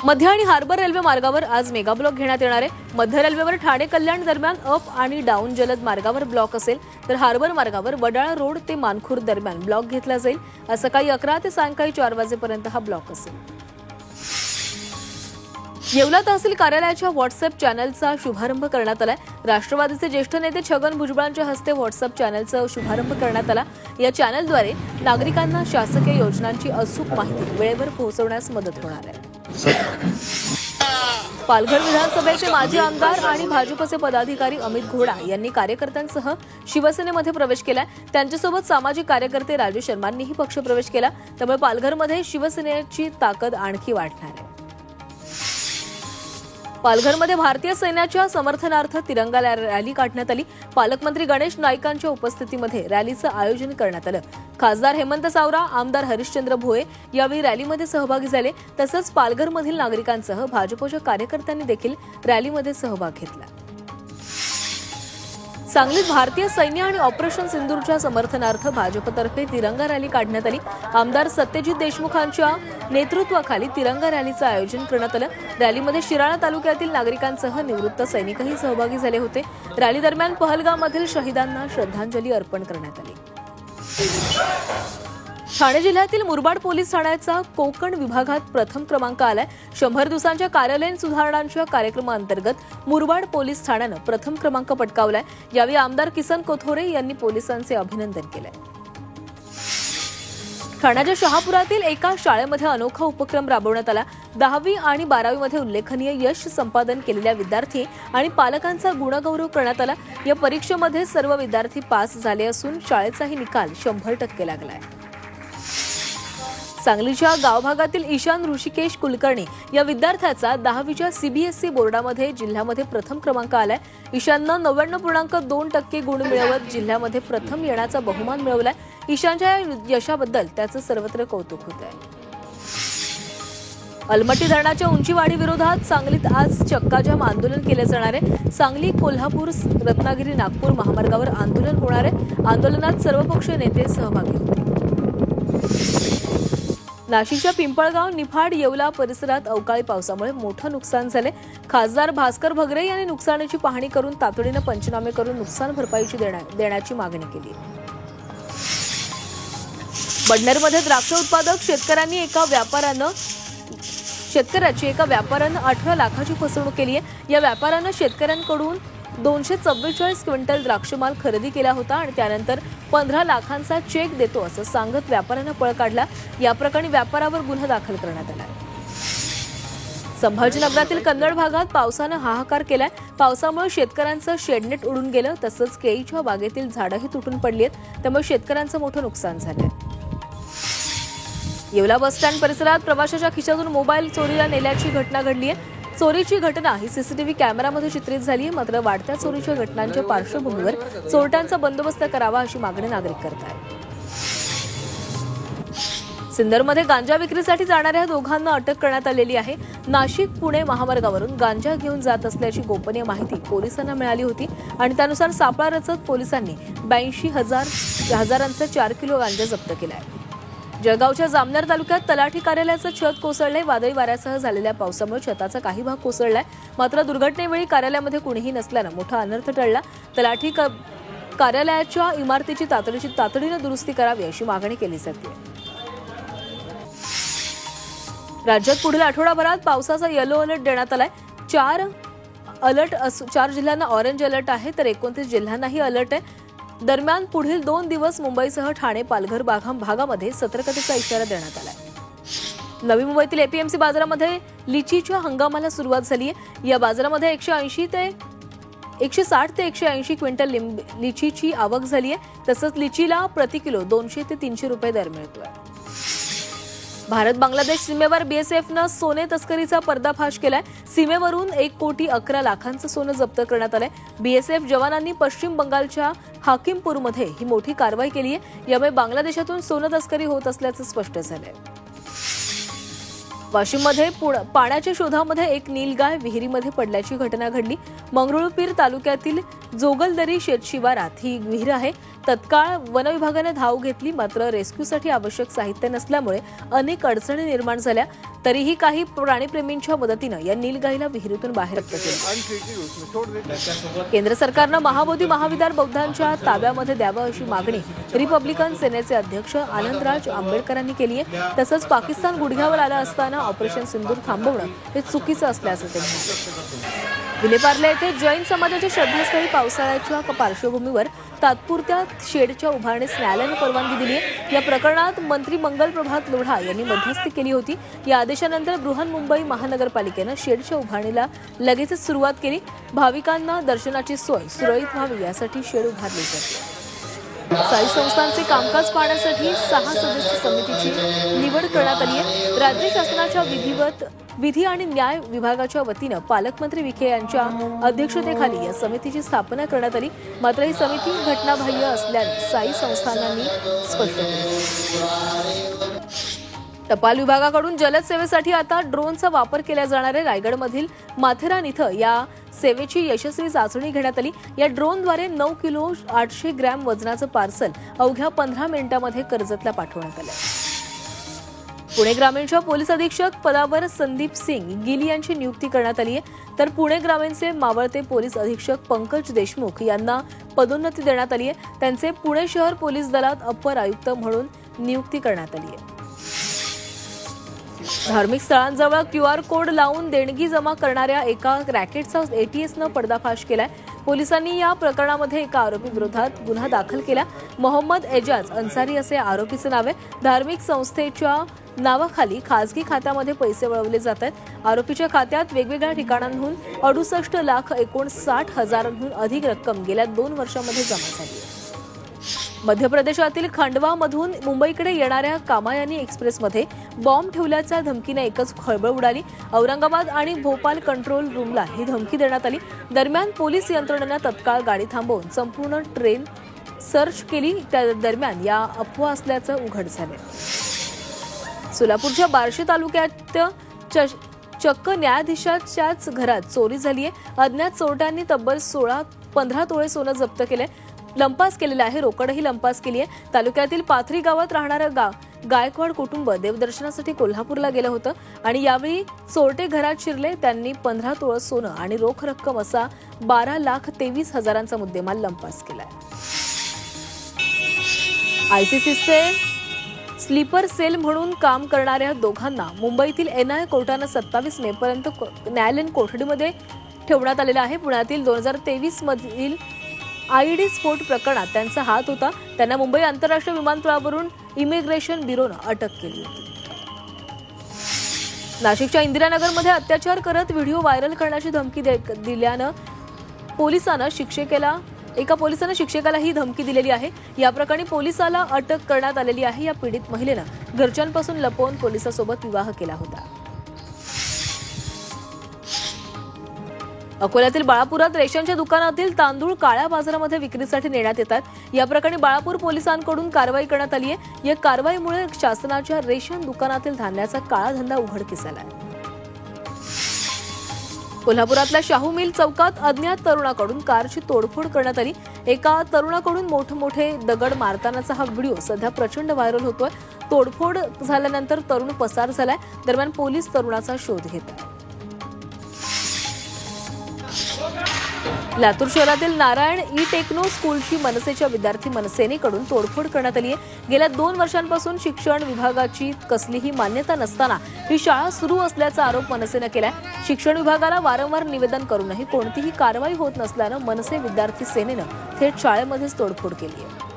मध्य आणि harbour railway मार्गावर आज मेगा ब्लॉक घेण्यात येणार आहे. मध्य रेल्वेवर ठाणे कल्याण दरम्यान अप आणि डाऊन जलद मार्गावर ब्लॉक असेल, तर हार्बर मार्गावर वडाळा रोड ते मानखुर्द दरम्यान ब्लॉक घेतला जाईल. आज सकाळी 11 ते सायंकाळी 4 वाजेपर्यंत हा ब्लॉक असेल. येवला तहसील कार्यालयाच्या व्हॉट्सअप चॅनलचा शुभारंभ करण्यात आलाय. राष्ट्रवादीचे ज्येष्ठ नेते छगन भुजबळांच्या हस्ते व्हॉट्सअप चॅनलचा शुभारंभ करण्यात आला. या चॅनलद्वारे नागरिकांना शासकीय योजनांची अचूक माहिती वेळेवर पोहोचवण्यास मदत होणार आहे. पालघर विधानसभेचे माजी आमदार आणि भाजपचे पदाधिकारी अमित घोडा यांनी कार्यकर्त्यांसह शिवसेनेमध्ये प्रवेश केलाय. त्यांच्यासोबत सामाजिक कार्यकर्ते राजू शर्मांनीही पक्षप्रवेश केला. त्यामुळे पालघरमध्ये शिवसेनेची ताकद आणखी वाढणार आहे. पालघरमध्ये भारतीय सैन्याच्या समर्थनार्थ तिरंगा रॅली काढण्यात आली. पालकमंत्री गणेश नाईकांच्या उपस्थितीमध्ये रॅलीचं आयोजन करण्यात आलं. खासदार हेमंत सावरा, आमदार हरिश्चंद्र भोये यावेळी रॅलीमध्ये सहभागी झाले. तसंच पालघरमधील नागरिकांसह भाजपच्या कार्यकर्त्यांनी देखील रॅलीमध्ये सहभाग घेतला. सांगलीत भारतीय सैन्य आणि ऑपरेशन सिंदूरच्या समर्थनार्थ भाजपतर्फे तिरंगा रॅली काढण्यात आली. आमदार सत्यजित देशमुखांच्या नेतृत्वाखाली तिरंगा रॅलीचं आयोजन करण्यात आलं. रॅलीमध्ये शिराळा तालुक्यातील नागरिकांसह निवृत्त सैनिकही सहभागी झाले होते. रॅली दरम्यान पहलगाममधील शहीदांना श्रद्धांजली अर्पण करण्यात आली. ठाणे जिल्ह्यातील मुरबाड पोलीस ठाण्याचा कोकण विभागात प्रथम क्रमांक आलाय. 100 दिवसांच्या कार्यालयीन सुधारणांच्या कार्यक्रमाअंतर्गत मुरबाड पोलीस ठाण्यानं प्रथम क्रमांक पटकावलाय. यावेळी आमदार किसन कोथोरे यांनी पोलिसांचे अभिनंदन केलंय. ठाण्याच्या शहापुरातील एका शाळेमध्ये अनोखा उपक्रम राबवण्यात आला. 10वी आणि 12वी मध्ये उल्लेखनीय यश संपादन केलेल्या विद्यार्थी आणि पालकांचा गुणगौरव करण्यात आला. या परीक्षेमध्ये सर्व विद्यार्थी पास झाले असून शाळेचाही निकाल 100% लागलाय. सांगलीच्या गावभागातील ईशान ऋषिकेश कुलकर्णी या विद्यार्थ्याचा 10वीच्या सीबीएसई बोर्डामध्ये जिल्ह्यामध्ये प्रथम क्रमांक आलाय. ईशाननं 99.2% गुण मिळवत जिल्ह्यामध्ये प्रथम येण्याचा बहुमान मिळवलाय. ईशानच्या यशाबद्दल त्याचं सर्वत्र कौतुक होत आहे. अलमट्टी धरणाच्या उंचीवाढी विरोधात सांगलीत आज चक्काजाम आंदोलन केले जाणार आहे. सांगली, कोल्हापूर, रत्नागिरी, नागपूर महामार्गावर आंदोलन होणार आहे. आंदोलनात सर्वपक्षीय नेते सहभागी होतील. नाशिकच्या पिंपळगाव, निफाड, येवला परिसरात अवकाळी पावसामुळे मोठं नुकसान झाले. खासदार भास्कर भगरे यांनी नुकसानीची पाहणी करून तातडीनं पंचनामे करून नुकसान भरपाईची देण्याची मागणी केली. बडनेरमध्ये द्राक्ष उत्पादक शेतकऱ्याची एका व्यापाऱ्यानं 18 लाखाची फसवणूक केली आहे. या व्यापाऱ्यानं शेतकऱ्यांकडून 244 क्विंटल द्राक्षमाल खरेदी केला होता आणि त्यानंतर 15 लाखांचा चेक देतो असं सांगत व्यापाऱ्यानं पळ काढला. या प्रकरणी व्यापाऱ्यावर गुन्हा दाखल करण्यात आला. संभाजीनगरातील कन्नड भागात पावसानं हाहाकार केलाय. पावसामुळे शेतकऱ्यांचं शेडनेट उडून गेलं. तसंच केळीच्या बागेतील झाडंही तुटून पडली आहेत. त्यामुळे शेतकऱ्यांचं मोठं नुकसान झालंय. येवला बसस्टँड परिसरात प्रवाशाच्या खिशातून मोबाईल चोरीला नेल्याची घटना घडली आहे. चोरीची घटना ही सीसीटीव्ही कॅमेरामध्ये चित्रित झाली आहे. मात्र वाढत्या चोरीच्या घटनांच्या पार्श्वभूमीवर चोरट्यांचा बंदोबस्त करावा अशी मागणी नागरिक करत आहेत. सिन्नरमध्ये गांजा विक्रीसाठी जाणाऱ्या दोघांना अटक करण्यात आलेली आहे. नाशिक पुणे महामार्गावरून गांजा घेऊन जात असल्याची गोपनीय माहिती पोलिसांना मिळाली होती आणि त्यानुसार सापळा रचत पोलिसांनी 82,000 4 किलो गांजा जप्त केलाय. जळगावच्या जामनेर तालुक्यात तलाठी कार्यालयाचं छत कोसळलंय. वादळी वाऱ्यासह झालेल्या पावसामुळे छताचा काही भाग कोसळलाय. मात्र दुर्घटनेवेळी कार्यालयामध्ये कुणीही नसल्यानं मोठा अनर्थ टळला. तलाठी कार्यालयाच्या इमारतीची तातडीनं दुरुस्ती करावी अशी मागणी केली जाते. राज्यात पुढील आठवडाभरात पावसाचा येलो अलर्ट देण्यात आलाय. 4 जिल्ह्यांना ऑरेंज अलर्ट आहे, तर 29 जिल्ह्यांनाही अलर्ट आहे. दरम्यान पुढील 2 दिवस मुंबईसह ठाणे, पालघर भागामध्ये सतर्कतेचा इशारा देण्यात आलाय. नवी मुंबईतील एपीएमसी बाजारामध्ये लिचीच्या हंगामाला सुरुवात झाली आहे. या बाजारामध्ये 160 ते 180 क्विंटल लिचीची आवक झाली आहे. तसंच लिचीला प्रति किलो 200 ते 300 रुपये दर मिळतोय. भारत बांगलादेश सीमेवर बीएसएफनं सोने तस्करीचा पर्दाफाश केलाय. सीमेवरून 1,11,00,000 सोनं जप्त करण्यात आलंय. बीएसएफ जवानांनी पश्चिम बंगालच्या हाकिमपूरमध्ये ही मोठी कारवाई केली आहे. यामुळे बांगलादेशातून सोनं तस्करी होत असल्याचं स्पष्ट झालंय. वाशिममध्ये पाण्याच्या शोधामध्ये एक नीलगाय विहिरीमध्ये पडल्याची घटना घडली. मंगरुळपीर तालुक्यातील जोगलदरी शेतशिवारात ही विहीर आहे. तत्काळ वन विभागाने धाव घेतली, मात्र रेस्क्यूसाठी आवश्यक साहित्य नसल्यामुळे अनेक अडचणी निर्माण झाल्या. तरीही काही प्राणीप्रेमींच्या मदतीनं या नीलगाईला विहिरीतून बाहेर केलं. केंद्र सरकारनं महाबोधी महाविद्याल बौद्धांच्या ताब्यामध्ये द्यावं अशी मागणी रिपब्लिकन सेनेचे अध्यक्ष आनंदराज आंबेडकरांनी केली आहे. तसंच पाकिस्तान गुडघ्यावर आलं असताना ऑपरेशन सिंदूर थांबवणं हे चुकीचं असल्याचं ते म्हणाले. विलेपार्ले येथे जैन समाजाच्या श्रद्धास्थळी पावसाळ्याच्या पार्श्वभूमीवर तात्पुरत्या शेडच्या उभारणीस न्यायालयाने परवानगी दिली आहे. या प्रकरणात मंत्री मंगल प्रभात लोढा यांनी मध्यस्थी केली होती. या आदेशानंतर बृहन्मुंबई महानगरपालिकेनं शेडच्या उभारणीला लगेचच सुरुवात केली. भाविकांना दर्शनाची सोय सुरळीत व्हावी यासाठी शेड उभारली जाते. साई संस्थांचे कामकाज पाहण्यासाठी 6 सदस्य समितीची निवड करण्यात आली आहे. राज्य शासनाच्या विधी आणि न्याय विभागाच्या वतीनं पालकमंत्री विखे यांच्या अध्यक्षतेखाली या समितीची स्थापना करण्यात आली. मात्र ही समिती घटनाबाह्य असल्याने साई संस्थानांनी स्पष्ट केलं. टपाल विभागाकडून जलद सेवेसाठी आता ड्रोनचा वापर केला जाणार आहे. रायगडमधील माथेरान इथं या सेवेची यशस्वी चाचणी घेण्यात आली. या ड्रोनद्वारे 9 किलो 800 ग्रॅम वजनाचं पार्सल अवघ्या 15 मिनिटांमध्ये कर्जतला पाठवण्यात आलं. पुणे ग्रामीणच्या पोलीस अधीक्षक पदावर संदीप सिंग गिल यांची नियुक्ती करण्यात आली आहे. तर पुणे ग्रामीणचे मावळते पोलीस अधीक्षक पंकज देशमुख यांना पदोन्नती देण्यात आली आहे. त्यांचे पुणे शहर पोलीस दलात अप्पर आयुक्त म्हणून नियुक्ती करण्यात आली आहे. धार्मिक स्थळांजवळ QR कोड लावून देणगी जमा करणाऱ्या एका रॅकेटचा ATSनं पर्दाफाश केलाय. पोलिसांनी या प्रकरणामध्ये एका आरोपी विरोधात गुन्हा दाखल केला. मोहम्मद एजाज अन्सारी असे आरोपीचे नाव आहे. धार्मिक संस्थेच्या नावाखाली खासगी खात्यामध्ये पैसे वळवले जात आहेत. आरोपीच्या खात्यात वेगवेगळ्या ठिकाणांहून 68,59,000हून अधिक रक्कम गेल्या 2 वर्षांमध्ये जमा झाली आहे. मध्य प्रदेशातील खंडवामधून मुंबईकडे येणाऱ्या कामायानी एक्सप्रेसमध्ये बॉम्ब ठेवल्याच्या धमकीने एकच खळबळ उडाली. औरंगाबाद आणि भोपाळ कंट्रोल रूमला ही धमकी देण्यात आली. दरम्यान पोलीस यंत्रणेनं तत्काळ गाडी थांबवून संपूर्ण ट्रेन सर्च केली. त्या दरम्यान या अफवा असल्याचं उघड झालं. सोलापूरच्या बार्शी तालुक्यात चक्क न्यायाधीशाच्याच घरात चोरी झाली आहे. अज्ञात चोरट्यांनी तब्बल 15 तोळे सोनं जप्त केलंय. लंपास केलेला आहे. रोकडही लंपास केली आहे. तालुक्यातील पाथरी गावात राहणारं गायकवाड कुटुंब देवदर्शनासाठी कोल्हापूरला गेलं होतं आणि यावेळी चोरटे घरात शिरले. त्यांनी 15 तोळं सोनं आणि रोख रक्कम असा 12,23,000चा मुद्देमाल लंपास केलाय. ICCचे स्लीपर सेल म्हणून काम करणाऱ्या दोघांना मुंबईतील NI कोर्टानं 27 मेपर्यंत न्यायालयीन कोठडीमध्ये ठेवण्यात आलेलं आहे. पुण्यातील 2023 मधील IED स्फोट प्रकरणात त्यांचा हात होता. त्यांना मुंबई आंतरराष्ट्रीय विमानतळावरून इमिग्रेशन ब्युरोनं अटक केली होती. नाशिकच्या इंदिरानगरमध्ये अत्याचार करत व्हिडिओ व्हायरल करण्याची धमकी दिल्यानं एका पोलिसानं शिक्षकाला ही धमकी दिलेली आहे. या प्रकरणी पोलिसाला अटक करण्यात आलेली आहे. या पीडित महिलेनं घरच्यांपासून लपवून पोलिसांसोबत विवाह केला होता. अकोल्यातील बाळापुरात रेशनच्या दुकानातील तांदूळ काळ्या बाजारामध्ये विक्रीसाठी नेण्यात येतात. या प्रकरणी बाळापूर पोलिसांकडून कारवाई करण्यात आली आहे. या कारवाईमुळे शासनाच्या रेशन दुकानातील धान्याचा काळा धंदा उघडकीस आलाय. कोल्हापुरातल्या शाहू मिल चौकात अज्ञात तरुणाकडून कारची तोडफोड करण्यात आली. एका तरुणाकडून मोठमोठे दगड मारतानाचा हा व्हिडिओ सध्या प्रचंड व्हायरल होतोय. तोडफोड झाल्यानंतर तरुण पसार झालाय. दरम्यान पोलीस तरुणाचा शोध घेत आहेत. लातूर शहरातील नारायण टेक्नो स्कूलची मनसेच्या विद्यार्थी सेनेकडून तोडफोड करण्यात आली आहे. गेल्या 2 वर्षांपासून शिक्षण विभागाची कसलीही मान्यता नसताना ही शाळा सुरू असल्याचा आरोप मनसेनं केलाय. शिक्षण विभागाला वारंवार निवेदन करूनही कोणतीही कारवाई होत नसल्यानं मनसे विद्यार्थी सेनेनं थेट शाळेमध्येच तोडफोड केली आहे.